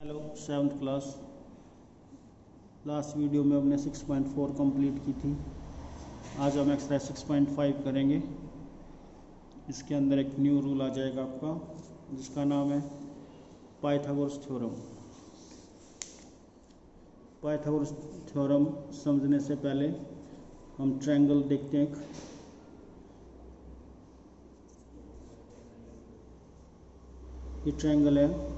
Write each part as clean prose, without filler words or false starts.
Hello seventh class. Last video में हमने 6.4 complete की थी। आज हम एक्सरसाइज 6.5 करेंगे। इसके अंदर एक न्यू रूल आ जाएगा आपका, जिसका नाम है पाइथागोरस थ्योरम। पाइथागोरस थ्योरम समझने से पहले हम ट्रायंगल देखते हैं। ये ट्रायंगल है,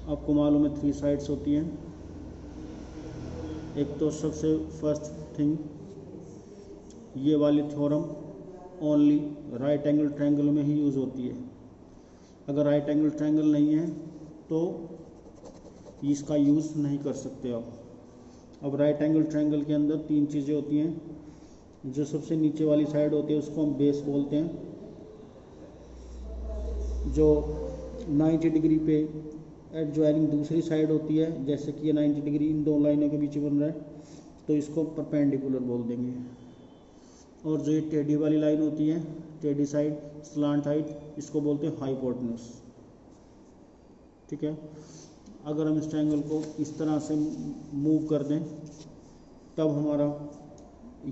आपको मालूम है 3 साइड्स होती हैं। एक तो सबसे फर्स्ट थिंग, ये वाली theorem only right angle triangle में ही यूज़ होती है। अगर राइट एंगल ट्रायंगल नहीं है तो इसका यूज़ नहीं कर सकते आप। अब राइट एंगल ट्रायंगल के अंदर 3 चीज़ें होती हैं। जो सबसे नीचे वाली साइड होती है उसको हम बेस बोलते हैं, जो 90 डिग्री पे एडजॉइनिंग दूसरी साइड होती है, जैसे कि ये 90 डिग्री इन दो लाइनों के बीच बन रहा है तो इसको परपेंडिकुलर बोल देंगे। और जो ये टेढ़ी वाली लाइन होती है, टेढ़ी साइड स्लांट हाइट, इसको बोलते हैं हाइपोटेन्यूज। ठीक है। अगर हम इस ट्रायंगल को इस तरह से मूव कर दें तब हमारा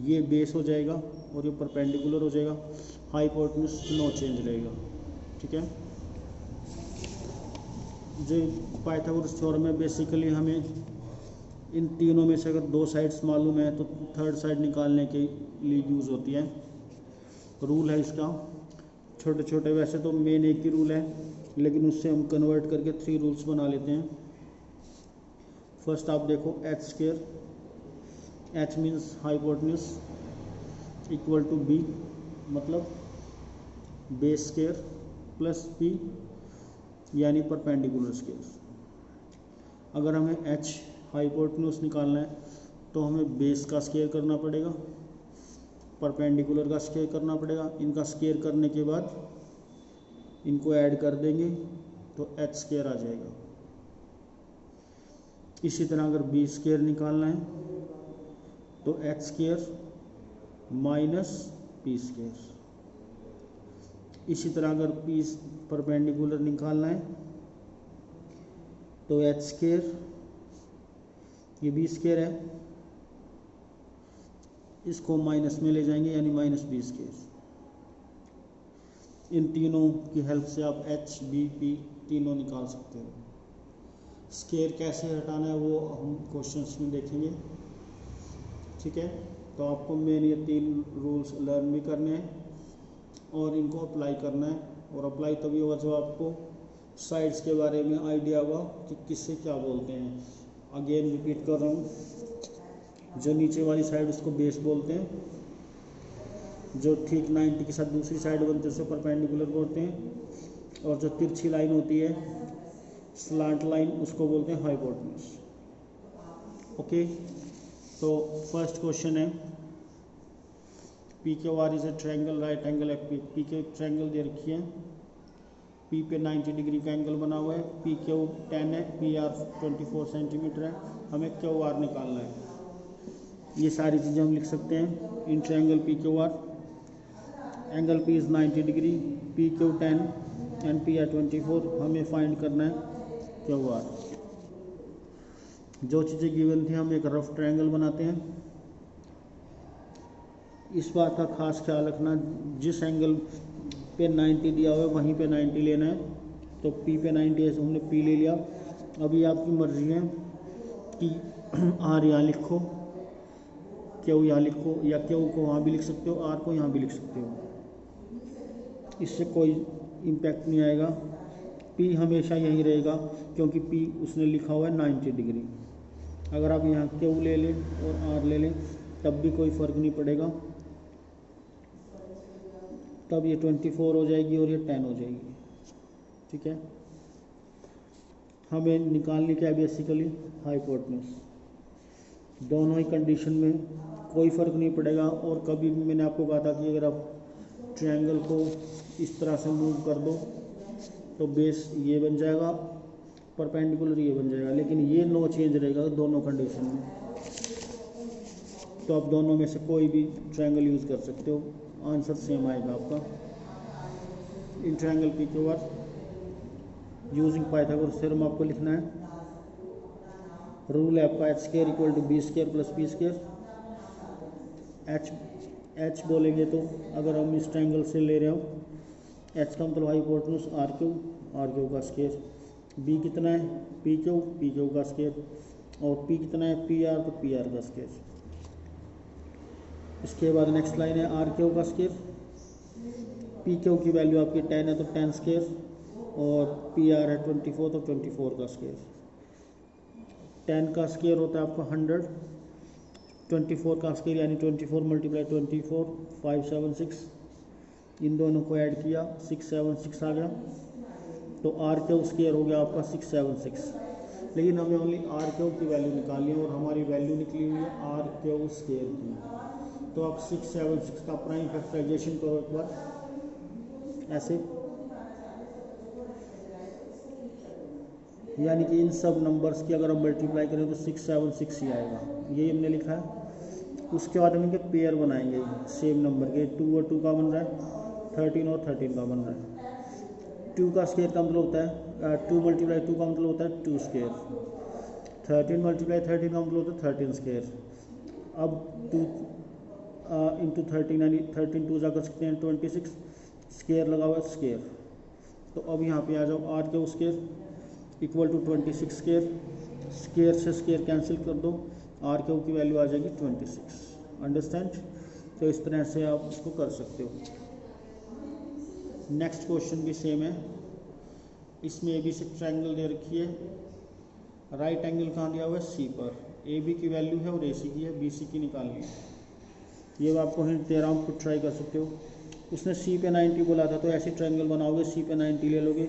ये बेस हो जाएगा और ये परपेंडिकुलर हो जाएगा। हाइपोटेन्यूज नो चेंज रहेगा। ठीक है। जो पाइथागोरस थ्योरम है, बेसिकली हमें इन तीनों में से अगर 2 साइड्स मालूम है तो थर्ड साइड निकालने के लिए यूज़ होती है। रूल है इसका छोटे छोटे, वैसे तो मेन एक ही रूल है, लेकिन उससे हम कन्वर्ट करके 3 रूल्स बना लेते हैं। फर्स्ट आप देखो h square, h means hypotenuse equal to b, मतलब बेस स्क्वायर प्लस p यानी परपेंडिकुलर स्क्वायर। अगर हमें h हाइपोटेन्यूज निकालना है तो हमें बेस का स्क्वायर करना पड़ेगा, परपेंडिकुलर का स्क्वायर करना पड़ेगा। इनका स्क्वायर करने के बाद इनको ऐड कर देंगे तो h स्क्वायर आ जाएगा। इसी तरह अगर b स्क्वायर निकालना है तो h square minus p square. इसी तरह अगर p परपेंडिकुलर निकालना है तो h स्क्वायर, ये b स्क्वायर है, इसको माइनस में ले जाएंगे यानी माइनस b स्क्वायर। इन तीनों की हेल्प से आप h b p तीनों निकाल सकते हो। स्क्वायर कैसे हटाना है वो हम क्वेश्चंस में देखेंगे। ठीक है। तो आपको मेन ये 3 रूल्स लर्न भी करने हैं और इनको अप्लाई करना है। और अप्लाई तभी होगा जब आपको साइड्स के बारे में आइडिया होगा कि किससे क्या बोलते हैं। अगेन रिपीट कर रहा हूँ, जो नीचे वाली साइड उसको बेस बोलते हैं, जो ठीक 90 के साथ दूसरी साइड बनते हैं उसे परपेंडिकुलर बोलते हैं, और जो तिरछी लाइन होती है स्लांट लाइन उसको बोलते हैं हाइपोटेन्यूज। ओके। तो फर्स्ट क्वेश्चन है, P Q R is a triangle right angle at P. P के ट्रायंगल दे रखी है, पी पे 90 डिग्री का एंगल बना हुआ है, पी क्यू 10 है, पी आर 24 सेंटीमीटर है। हमें क्यू आर निकालना है। ये सारी चीज़ें हम लिख सकते हैं इन triangle P Q are. Angle P is 90 degree, P Q 10 and P R 24। हमें फाइंड करना है क्यू आर। जो चीज़ें गिवन थी हम एक रफ ट्रायंगल बनाते हैं। इस बात का खास ख्याल रखना, जिस एंगल पे 90 दिया हुआ है वहीं पे 90 लेना है। तो P पे 90 है, हमने P ले लिया। अभी आपकी मर्जी है कि R यहाँ लिखो, Q यहाँ लिखो, या Q को वहाँ भी लिख सकते हो, R को यहाँ भी लिख सकते हो। इससे कोई इम्पैक्ट नहीं आएगा। P हमेशा यहीं रहेगा क्योंकि P उसने लिखा हुआ है 90 डिग्री। अगर आप यहाँ Q ले लें और R ले लें तब भी कोई फ़र्क नहीं पड़ेगा। तब ये 24 हो जाएगी और ये 10 हो जाएगी। ठीक है। हमें निकालनी क्या है, बेसिकली हाइपोटेन्यूज। दोनों ही कंडीशन में कोई फ़र्क नहीं पड़ेगा। और कभी भी मैंने आपको कहा था कि अगर आप ट्रायंगल को इस तरह से मूव कर दो तो बेस ये बन जाएगा, परपेंडिकुलर ये बन जाएगा, लेकिन ये नो चेंज रहेगा दोनों कंडीशन में। तो आप दोनों में से कोई भी ट्रायंगल यूज़ कर सकते हो, आंसर सेम आएगा आपका। In triangle P Q R using Pythagoras theorem आपको लिखना है रूल है आपका H square equal to B square plus P square. H बोलेंगे तो अगर हम इस ट्रायंगल से ले रहे हो, एच का मतलब हाइपोटेन्यूज आर क्यू का स्क्वायर, बी कितना है पी क्यू का स्क्वायर, और पी कितना है पी आर, तो पी आर का स्क्वायर। इसके बाद नेक्स्ट लाइन है आर क्यू का स्क्वायर, पी क्यू की वैल्यू आपकी 10 है तो 10 स्क्वायर, और पी आर है 24 तो 24 का स्क्वायर। 10 का स्क्वायर होता है आपका 100, 24 का स्क्वायर यानी 24 मल्टीप्लाई 24 576, इन दोनों को ऐड किया 676 आ गया, तो आर क्यू स्क्वायर हो गया आपका 676। लेकिन हमें ओनली आर क्यू की वैल्यू निकालनी है, और हमारी वैल्यू निकली हुई है आर क्यू स्क्वायर की। तो आप 676 का प्राइम फैक्टराइजेशन करो एक बार ऐसे, यानी कि इन सब नंबर्स की अगर हम मल्टीप्लाई करें तो 676 ही आएगा, यही हमने लिखा है। उसके बाद हम इनके पेयर बनाएंगे सेम नंबर के, 2 और 2 का बन रहा है, 13 और 13 का बन रहा है। 2 का स्क्वायर का मतलब होता है 2 मल्टीप्लाई 2 का मतलब होता है 2 स्क्वायर, 13 मल्टीप्लाई 13 का मतलब होता है 13 स्क्वायर। अब 2 इंटू 13 यानी 13 2 जा कर सकते हैं 26, स्क्वायर लगा हुआ है स्क्वायर। तो अब यहाँ पे आ जाओ R Q square equal to 26 square, square से स्क्वायर कैंसिल कर दो, आर क्यू की वैल्यू आ जाएगी 26। अंडरस्टैंड? तो इस तरह से आप उसको कर सकते हो। नेक्स्ट क्वेश्चन भी सेम है, इसमें ए बी सी ट्रायंगल दे रखी है, राइट एंगल कहाँ दिया हुआ है सी पर, ए बी की वैल्यू है और ए सी की है, बी सी की निकालनी है। ये आपको हिंट दे रहा हूँ, खुद ट्राई कर सकते हो। उसने सी पे 90 बोला था, तो ऐसे ट्रायंगल बनाओगे, सी पे 90 ले लोगे,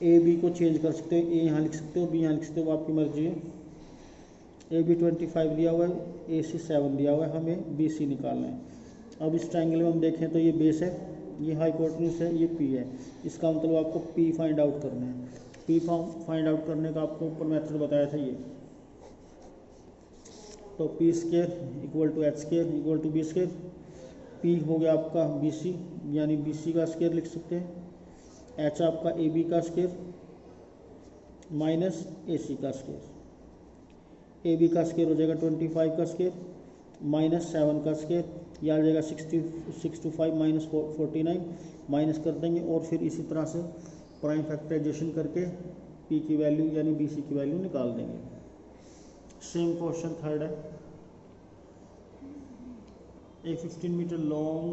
ए बी को चेंज कर सकते हो, ए यहाँ लिख सकते हो, बी यहाँ लिख सकते हो, आपकी मर्जी है। ए बी 25 दिया हुआ है, ए सी 7 दिया हुआ है, हमें बी सी निकालना है। अब इस ट्रायंगल में हम देखें तो ये बेस है, ये हाइपोटेन्यूज है, ये पी है, इसका मतलब आपको पी फाइंड आउट करना है। पी फाइंड आउट करने का आपको ऊपर मेथड बताया था ये, तो P square equal to H square equal to B square. P हो गया आपका बी सी, यानी बी सी का स्क्वायर लिख सकते हैं, एच आपका ए बी का स्क्वायर माइनस ए सी का स्क्वायर। ए बी का स्क्वायर हो जाएगा 25 का स्क्वायर माइनस 7 का स्क्वायर, यह आ जाएगा 65 माइनस 49, माइनस कर देंगे, और फिर इसी तरह से प्राइम फैक्टराइजेशन करके पी की वैल्यू यानी बी सी की वैल्यू निकाल देंगे। सेम क्वेश्चन थर्ड है, A 15 meter long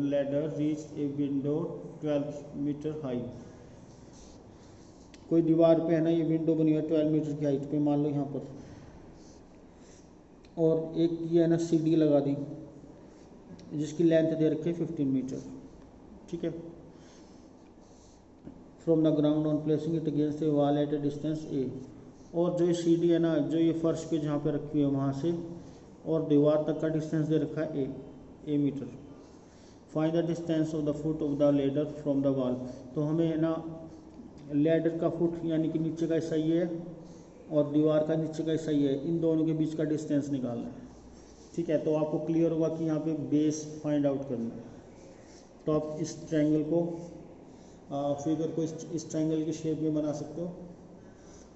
ladder reached a window 12 meter high। कोई दीवार पे है ना, ये विंडो बनी हुई है 12 मीटर की हाइट पे, मान लो यहाँ पर, और एक ये है ना सीढ़ी लगा दी जिसकी लेंथ दे रखी है 15 मीटर, ठीक है। From the ground on placing it against a wall at a distance a, और जो ये सीढ़ी है ना, जो ये फर्श पे जहाँ पे रखी हुई है वहाँ से और दीवार तक का डिस्टेंस दे रखा है a metre. Find the distance of the foot of the ladder from the wall. तो हमें है ना लेडर का फुट यानी कि नीचे का हिस्सा ये है और दीवार का नीचे का हिस्सा ये है, इन दोनों के बीच का डिस्टेंस निकालना है, ठीक है। तो आपको क्लियर होगा कि यहाँ पे बेस फाइंड आउट करना है। तो आप इस ट्रायंगल को फिगर को इस ट्रायंगल की शेप में बना सकते हो।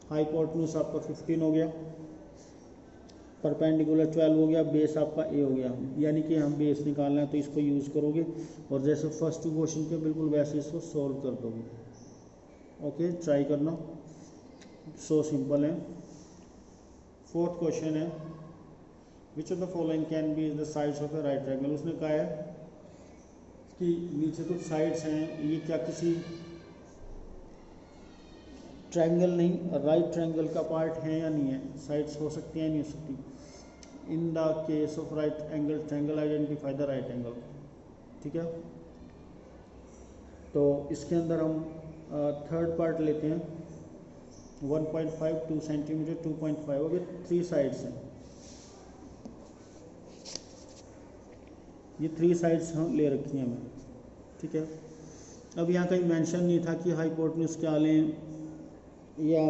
हाइपोटेन्यूज आपका 15 हो गया, परपेंडिकुलर 12 हो गया, बेस आपका ए हो गया, यानी कि हम बेस निकालना है तो इसको यूज़ करोगे, और जैसे फर्स्ट टू क्वेश्चन के बिल्कुल वैसे इसको सॉल्व कर दोगे। ओके, ट्राई करना, सो सिंपल है। फोर्थ क्वेश्चन है, which of the following can be the sides of A right triangle. उसने कहा है कि नीचे कुछ साइड्स हैं, ये क्या किसी ट्रायंगल नहीं राइट ट्रायंगल का पार्ट है या नहीं है, साइड्स हो सकती हैं नहीं हो सकती। In the case of right angle triangle identify the right angle, ठीक है। तो इसके अंदर हम थर्ड पार्ट लेते हैं, 1.5 2 सेंटीमीटर 2.5, अभी 3 साइड्स हैं, ये 3 साइड्स हम ले रखी हैं हमें, ठीक है। अब यहाँ कहीं मेंशन नहीं था कि हाइपोटेन्यूज क्या लें या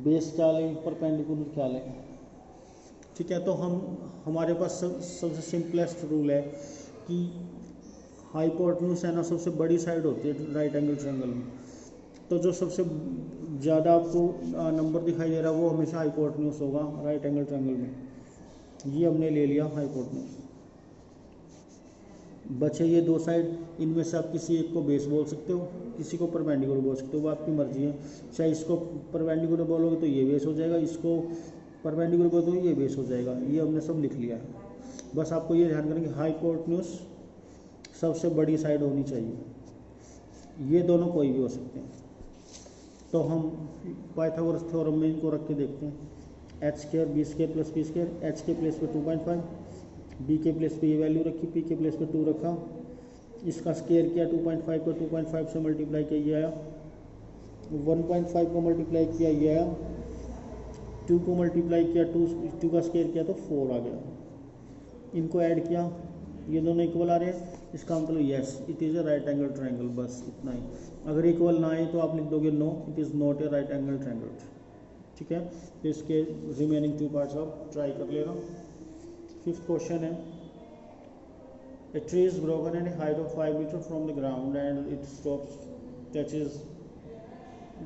बेस क्या लें, परपेंडिकुलर क्या लें, ठीक है। तो हमारे पास सबसे सिंपलेस्ट रूल है कि हाइपोटेन्यूज है ना सबसे बड़ी साइड होती है राइट एंगल ट्रायंगल में, तो जो सबसे ज़्यादा आपको नंबर दिखाई दे रहा है वो हमेशा हाइपोटेन्यूज होगा राइट एंगल ट्रायंगल में। ये हमने ले लिया हाइपोटेन्यूज। बचे ये दो साइड, इनमें से आप किसी एक को बेस बोल सकते हो, किसी को परपेंडिकुलर बोल सकते हो, वो आपकी मर्जी है। चाहे इसको परपेंडिकुलर बोलोगे तो ये बेस हो जाएगा, इसको परपेंडिकुलर बोलोगे तो ये बेस हो जाएगा। ये हमने सब लिख लिया है। बस आपको ये ध्यान करें कि हाइपोटेन्यूज सबसे बड़ी साइड होनी चाहिए। ये दोनों कोई भी हो सकते हैं। तो हम पाइथागोरस थ्योरम में इनको रख के देखते हैं। H square B square plus P square, H के प्लेस पे 2.5, बी के प्लेस पे ये वैल्यू रखी, पी के प्लेस पे 2 रखा, इसका स्क्वायर किया 2.5 को 2.5 से मल्टीप्लाई किया ये आया, 1.5 को मल्टीप्लाई किया ये आया, 2 को मल्टीप्लाई किया 2 का स्क्वायर किया तो 4 आ गया। इनको ऐड किया, ये दोनों इक्वल आ रहे हैं, इसका मतलब yes it is a right angle triangle. बस इतना ही। अगर इक्वल ना आए तो आप लिख दोगे no it is not a right angle triangle. ठीक है, तो इसके रिमेनिंग 2 पार्ट्स आप ट्राई कर लेना। 5th क्वेश्चन है, a tree is broken at a height of 5 metre from the ground and it stops touches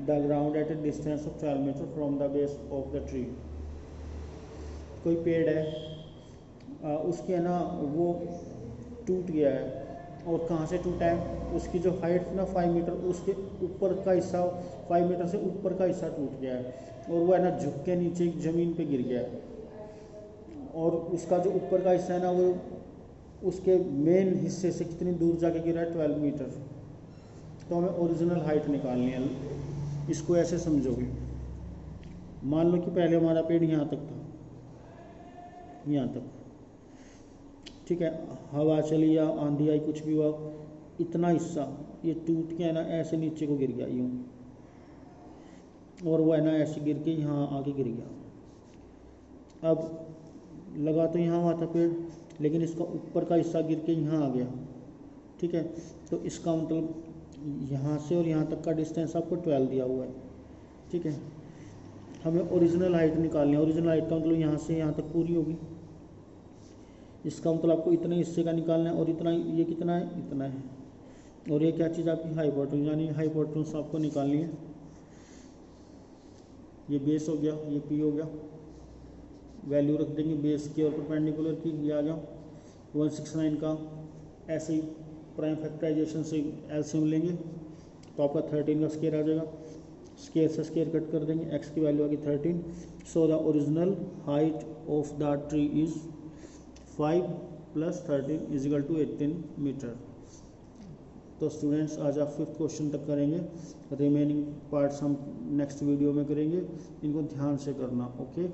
the ground at a distance of 12 metre from the base of the tree. कोई पेड़ है, उसके ना वो टूट गया है, और कहाँ से टूटा है, उसकी जो हाइट थी ना 5 मीटर, उसके ऊपर का हिस्सा 5 मीटर से ऊपर का हिस्सा टूट गया है, और वो है ना झुक के नीचे ज़मीन पे गिर गया है, और उसका जो ऊपर का हिस्सा है ना वो उसके मेन हिस्से से कितनी दूर जाके गिरा है 12 मीटर। तो हमें ओरिजिनल हाइट निकालनी है। इसको ऐसे समझोगे, मान लो कि पहले हमारा पेड़ यहाँ तक था, यहाँ तक, ठीक है, हवा चली या आंधी आई कुछ भी हुआ, इतना हिस्सा ये टूट के है ना ऐसे नीचे को गिर गया यूँ, और वो है ना ऐसे गिर के यहाँ आके गिर गया। अब लगा तो यहाँ हुआ था पेड़, लेकिन इसका ऊपर का हिस्सा गिर के यहाँ आ गया। ठीक है, तो इसका मतलब यहाँ से और यहाँ तक का डिस्टेंस आपको 12 दिया हुआ है। ठीक है, हमें ओरिजिनल हाइट निकालनी है। ओरिजिनल हाइट का मतलब यहाँ से यहाँ तक पूरी होगी। इसका मतलब आपको इतने हिस्से का निकालना है, और इतना ये कितना है, इतना है, और ये क्या चीज़ आपकी हाइपोटेन्यूज, यानी हाइपोटेन्यूज आपको निकालनी है। ये बेस हो गया, ये पी हो गया, वैल्यू रख देंगे बेस की और परपेंडिकुलर की। ये आ गया 169 का। ऐसे ही प्राइम फैक्टराइजेशन से एलसीएम लेंगे तो आपका 13 का स्क्वायर आ जाएगा। स्क्वायर से स्क्वायर कट कर देंगे, एक्स की वैल्यू आ गई 13। So the original height of the tree is 5 + 13 = 18 metre. तो स्टूडेंट्स आज आप 5th क्वेश्चन तक करेंगे, रिमेनिंग पार्ट्स हम नेक्स्ट वीडियो में करेंगे। इनको ध्यान से करना। ओके।